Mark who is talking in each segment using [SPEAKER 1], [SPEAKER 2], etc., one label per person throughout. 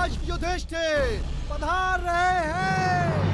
[SPEAKER 1] महाराज युधिष्ठिर पधार रहे हैं।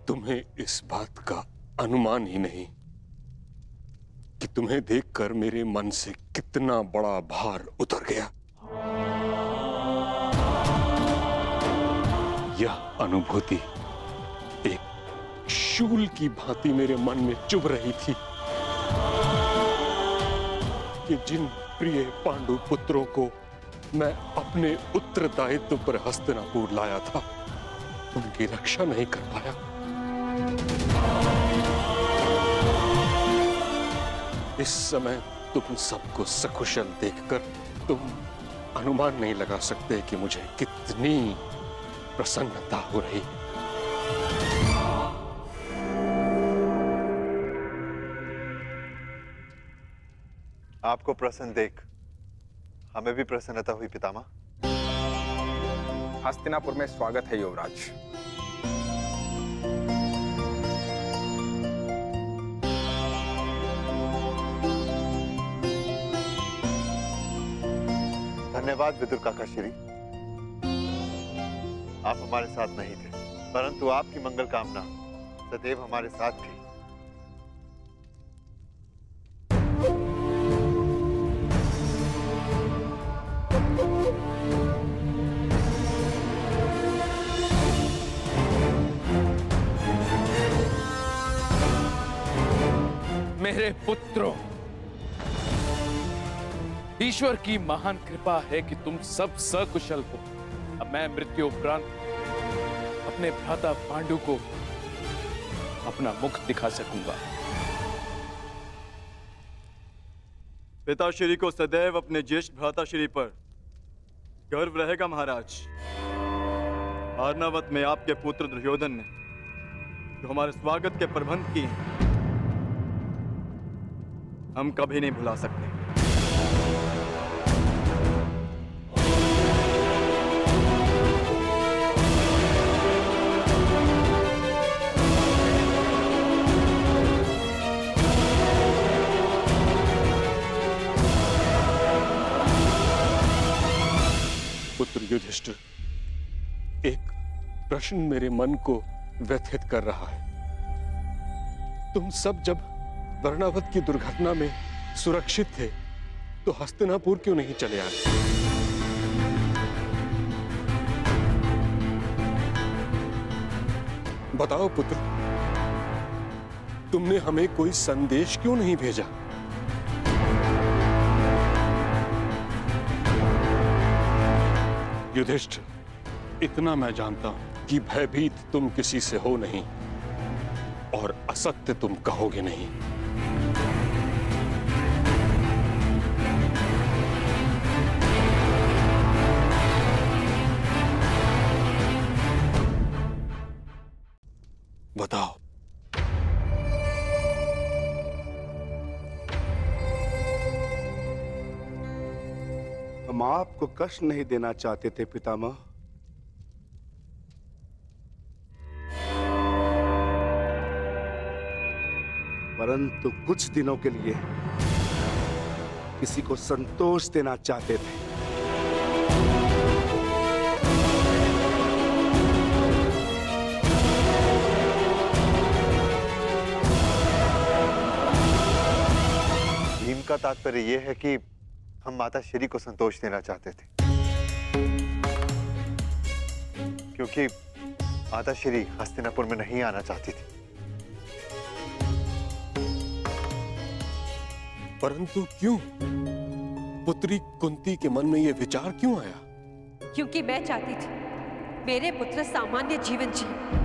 [SPEAKER 2] तुम्हें इस बात का अनुमान ही नहीं कि तुम्हें देखकर मेरे मन से कितना बड़ा भार उतर गया। यह अनुभूति एक शूल की भांति मेरे मन में चुभ रही थी कि जिन प्रिय पांडु पुत्रों को मैं अपने उत्तरदायित्व पर हस्तिनापुर लाया था, उनकी रक्षा नहीं कर पाया। इस समय तुम सबको सकुशल देखकर तुम अनुमान नहीं लगा सकते कि मुझे कितनी प्रसन्नता हो रही है।
[SPEAKER 3] आपको प्रसन्न देख हमें भी प्रसन्नता हुई पितामह।
[SPEAKER 4] हस्तिनापुर में स्वागत है युवराज।
[SPEAKER 3] धन्यवाद विदुर काका श्री। आप हमारे साथ नहीं थे, परंतु आपकी मंगल कामना सदैव हमारे साथ थी।
[SPEAKER 5] मेरे पुत्रों, ईश्वर की महान कृपा है कि तुम सब सकुशल हो। अब मैं मृत्यु उपरांत अपने भ्राता पांडु को अपना मुख दिखा सकूंगा।
[SPEAKER 6] पिताश्री को सदैव अपने ज्येष्ठ भ्राताश्री पर गर्व रहेगा महाराज। अर्नावत में आपके पुत्र दुर्योधन ने जो हमारे स्वागत के प्रबंध किए हैं, हम कभी नहीं भुला सकते।
[SPEAKER 2] पुत्र युधिष्ठिर, एक प्रश्न मेरे मन को व्यथित कर रहा है। तुम सब जब वर्णावत की दुर्घटना में सुरक्षित थे तो हस्तिनापुर क्यों नहीं चले आए? बताओ पुत्र, तुमने हमें कोई संदेश क्यों नहीं भेजा? युधिष्ठिर, इतना मैं जानता हूं कि भयभीत तुम किसी से हो नहीं और असत्य तुम कहोगे नहीं। बताओ।
[SPEAKER 1] हम आपको कष्ट नहीं देना चाहते थे पितामह, परंतु कुछ दिनों के लिए किसी को संतोष देना चाहते थे।
[SPEAKER 3] भीम का तात्पर्य यह है कि हम माता श्री को संतोष देना चाहते थे, क्योंकि माता श्री हस्तिनापुर में नहीं आना चाहती थी।
[SPEAKER 2] परंतु क्यों? पुत्री कुंती के मन में यह विचार क्यों आया?
[SPEAKER 7] क्योंकि मैं चाहती थी मेरे पुत्र सामान्य जीवन जिए।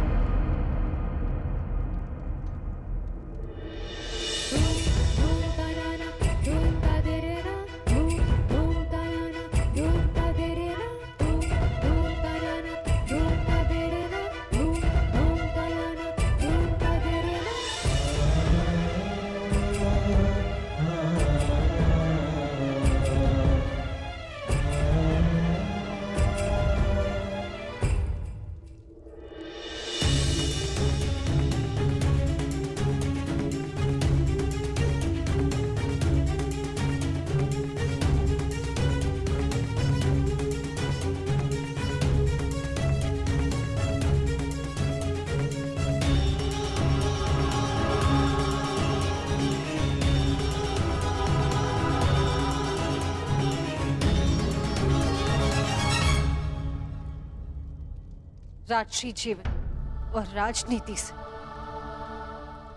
[SPEAKER 7] राजसी जीवन और राजनीति से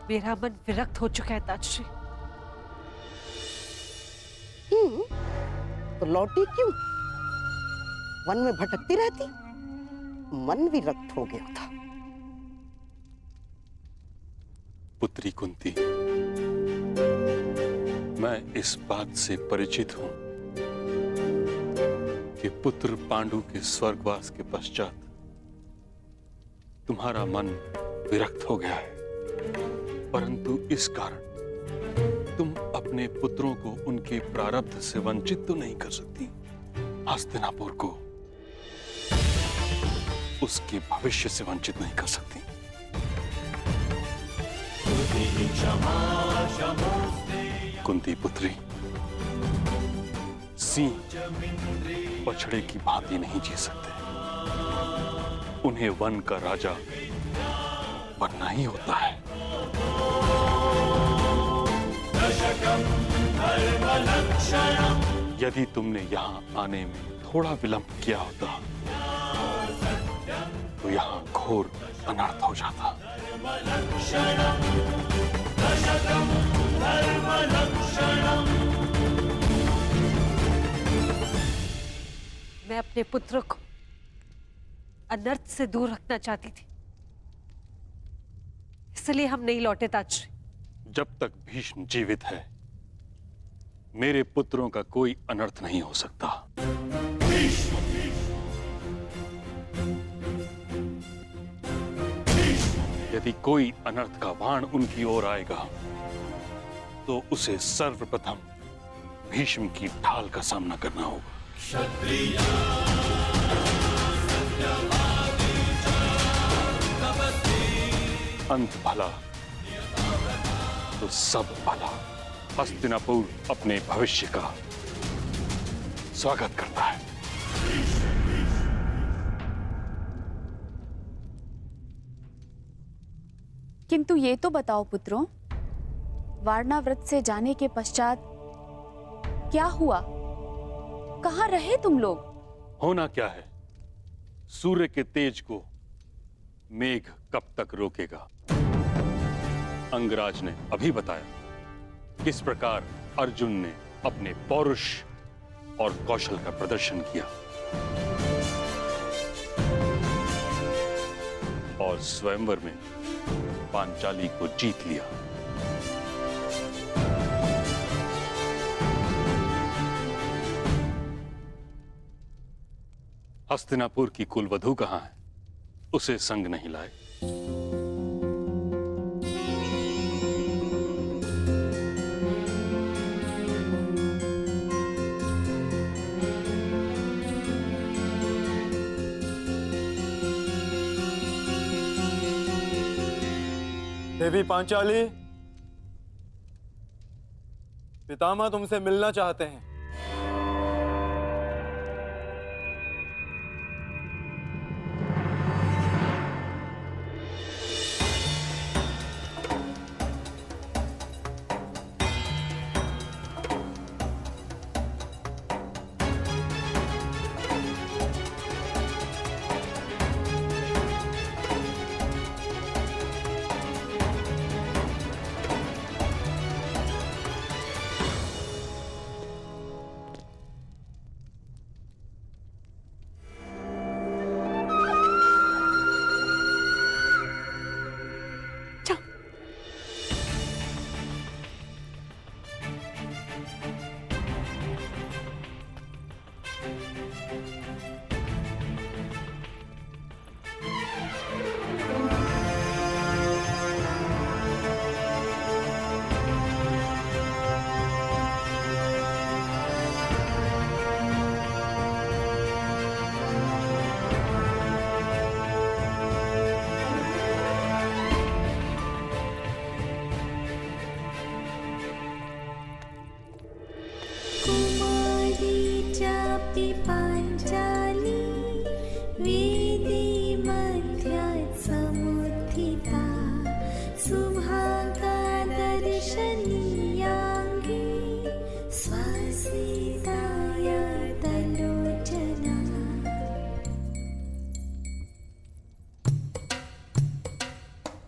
[SPEAKER 7] मेरा मन विरक्त हो चुका है ताजश्री।
[SPEAKER 8] तो लौटी क्यों? वन में भटकती रहती, मन विरक्त हो गया था।
[SPEAKER 2] पुत्री कुंती, मैं इस बात से परिचित हूं कि पुत्र पांडु के स्वर्गवास के पश्चात तुम्हारा मन विरक्त हो गया है, परंतु इस कारण तुम अपने पुत्रों को उनके प्रारब्ध से वंचित तो नहीं कर सकती। हस्तिनापुर को उसके भविष्य से वंचित नहीं कर सकती। कुंती पुत्री, सिंह बछड़े की भांति नहीं जी सकते, उन्हें वन का राजा बनना ही होता है। यदि तुमने यहां आने में थोड़ा विलंब किया होता तो यहां घोर अनर्थ हो जाता।
[SPEAKER 7] मैं अपने पुत्र को अनर्थ से दूर रखना चाहती थी, इसलिए हम नहीं लौटे ताजश्री।
[SPEAKER 2] जब तक भीष्म जीवित है, मेरे पुत्रों का कोई अनर्थ नहीं हो सकता। यदि कोई अनर्थ का बाण उनकी ओर आएगा, तो उसे सर्वप्रथम भीष्म की ढाल का सामना करना होगा। अंत भला तो सब भला। हस्तिनापुर अपने भविष्य का स्वागत करता है।
[SPEAKER 9] किंतु ये तो बताओ पुत्रों, वारणाव्रत से जाने के पश्चात क्या हुआ? कहाँ रहे तुम लोग?
[SPEAKER 2] होना क्या है? सूर्य के तेज को मेघ कब तक रोकेगा? अंगराज ने अभी बताया किस प्रकार अर्जुन ने अपने पौरुष और कौशल का प्रदर्शन किया। और स्वयंवर में पांचाली को जीत लिया। हस्तिनापुर की कुलवधू कहां है? उसे संग नहीं लाए।
[SPEAKER 6] देवी पांचाली, पितामह तुमसे मिलना चाहते हैं।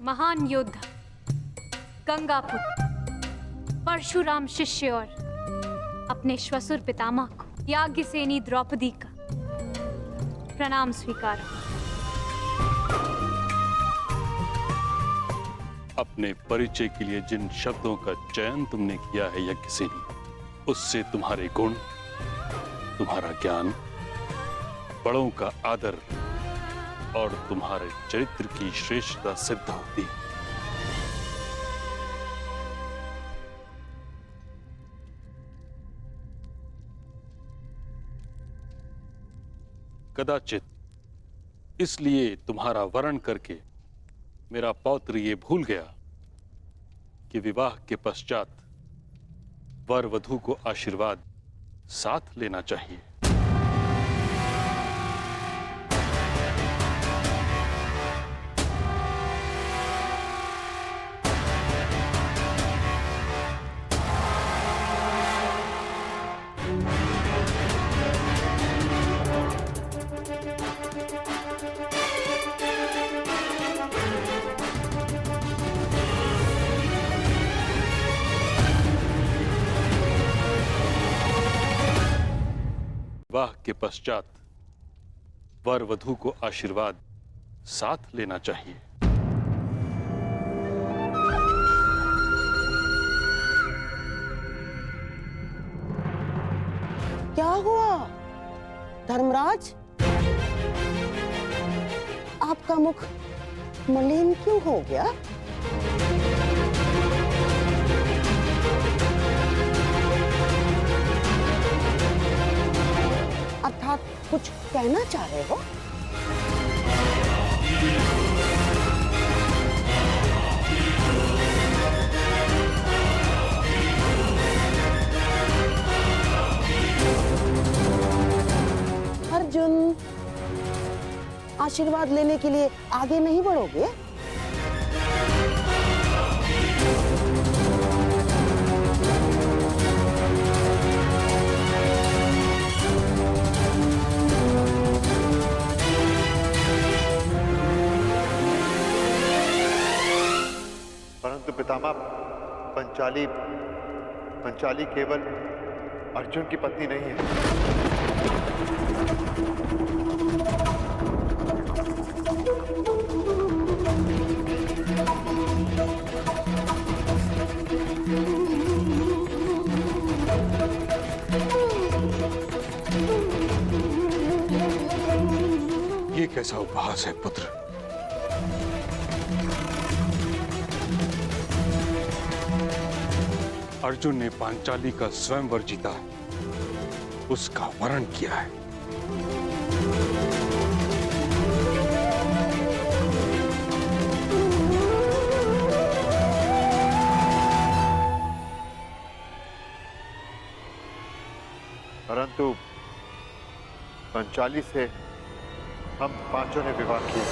[SPEAKER 10] महान योद्धा गंगापुत्र परशुराम शिष्य और अपने श्वशुर पितामह को याज्ञसेनी द्रौपदी का प्रणाम स्वीकार।
[SPEAKER 2] अपने परिचय के लिए जिन शब्दों का चयन तुमने किया है यज्ञसेनी, उससे तुम्हारे गुण, तुम्हारा ज्ञान, बड़ों का आदर और तुम्हारे चरित्र की श्रेष्ठता सिद्ध होती है। कदाचित इसलिए तुम्हारा वरण करके मेरा पौत्र ये भूल गया कि विवाह के पश्चात वर वधू को आशीर्वाद साथ लेना चाहिए। विवाह के पश्चात वर वधू को आशीर्वाद साथ लेना चाहिए।
[SPEAKER 8] क्या हुआ धर्मराज? आपका मुख मलिन क्यों हो गया? अर्थात कुछ कहना चाह रहे हो? अर्जुन, आशीर्वाद लेने के लिए आगे नहीं बढ़ोगे?
[SPEAKER 3] परंतु पितामह, पंचाली केवल अर्जुन की पत्नी नहीं है।
[SPEAKER 2] ये कैसा उपहास है पुत्र? अर्जुन ने पांचाली का स्वयंवर जीता है, उसका वरण किया है।
[SPEAKER 3] परंतु पंचाली से हम पांचों ने विवाह किया।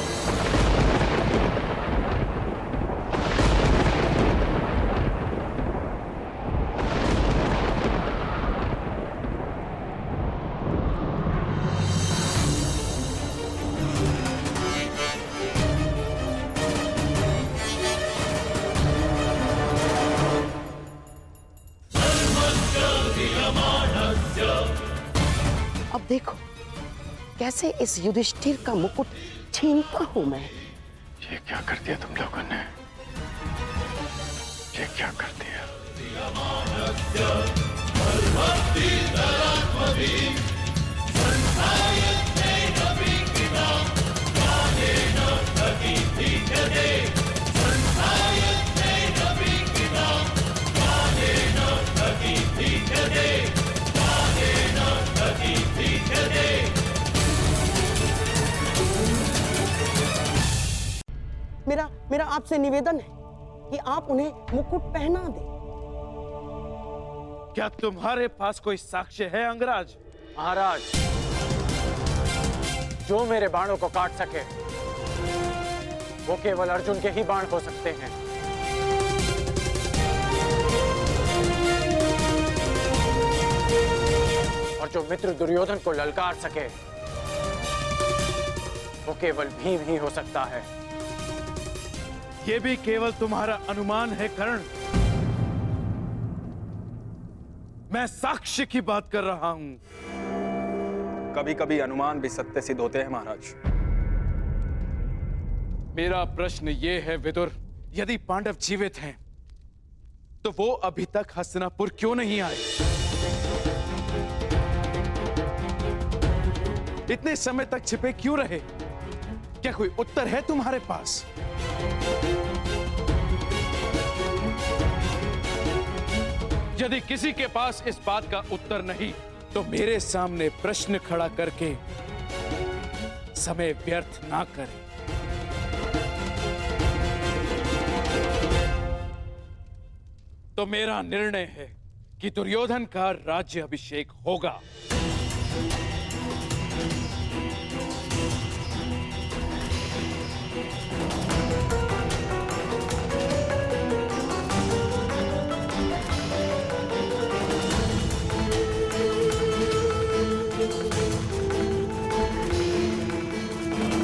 [SPEAKER 8] अब देखो कैसे इस युधिष्ठिर का मुकुट छीनता हूं मैं।
[SPEAKER 2] ये क्या कर दिया तुम लोगों ने? ये क्या कर दिया?
[SPEAKER 8] मेरा आपसे निवेदन है कि आप उन्हें मुकुट पहना दें।
[SPEAKER 5] क्या तुम्हारे पास कोई साक्ष्य है अंगराज?
[SPEAKER 4] महाराज, जो मेरे बाणों को काट सके वो केवल अर्जुन के ही बाण हो सकते हैं। और जो मित्र दुर्योधन को ललकार सके वो केवल भीम ही हो सकता है।
[SPEAKER 5] ये भी केवल तुम्हारा अनुमान है कर्ण। मैं साक्ष्य की बात कर रहा हूं।
[SPEAKER 4] कभी कभी अनुमान भी सत्य सिद्ध होते हैं महाराज।
[SPEAKER 5] मेरा प्रश्न ये है विदुर, यदि पांडव जीवित हैं तो वो अभी तक हस्तिनापुर क्यों नहीं आए? इतने समय तक छिपे क्यों रहे? क्या कोई उत्तर है तुम्हारे पास? यदि किसी के पास इस बात का उत्तर नहीं तो मेरे सामने प्रश्न खड़ा करके समय व्यर्थ ना करें। तो मेरा निर्णय है कि दुर्योधन का राज्य अभिषेक होगा।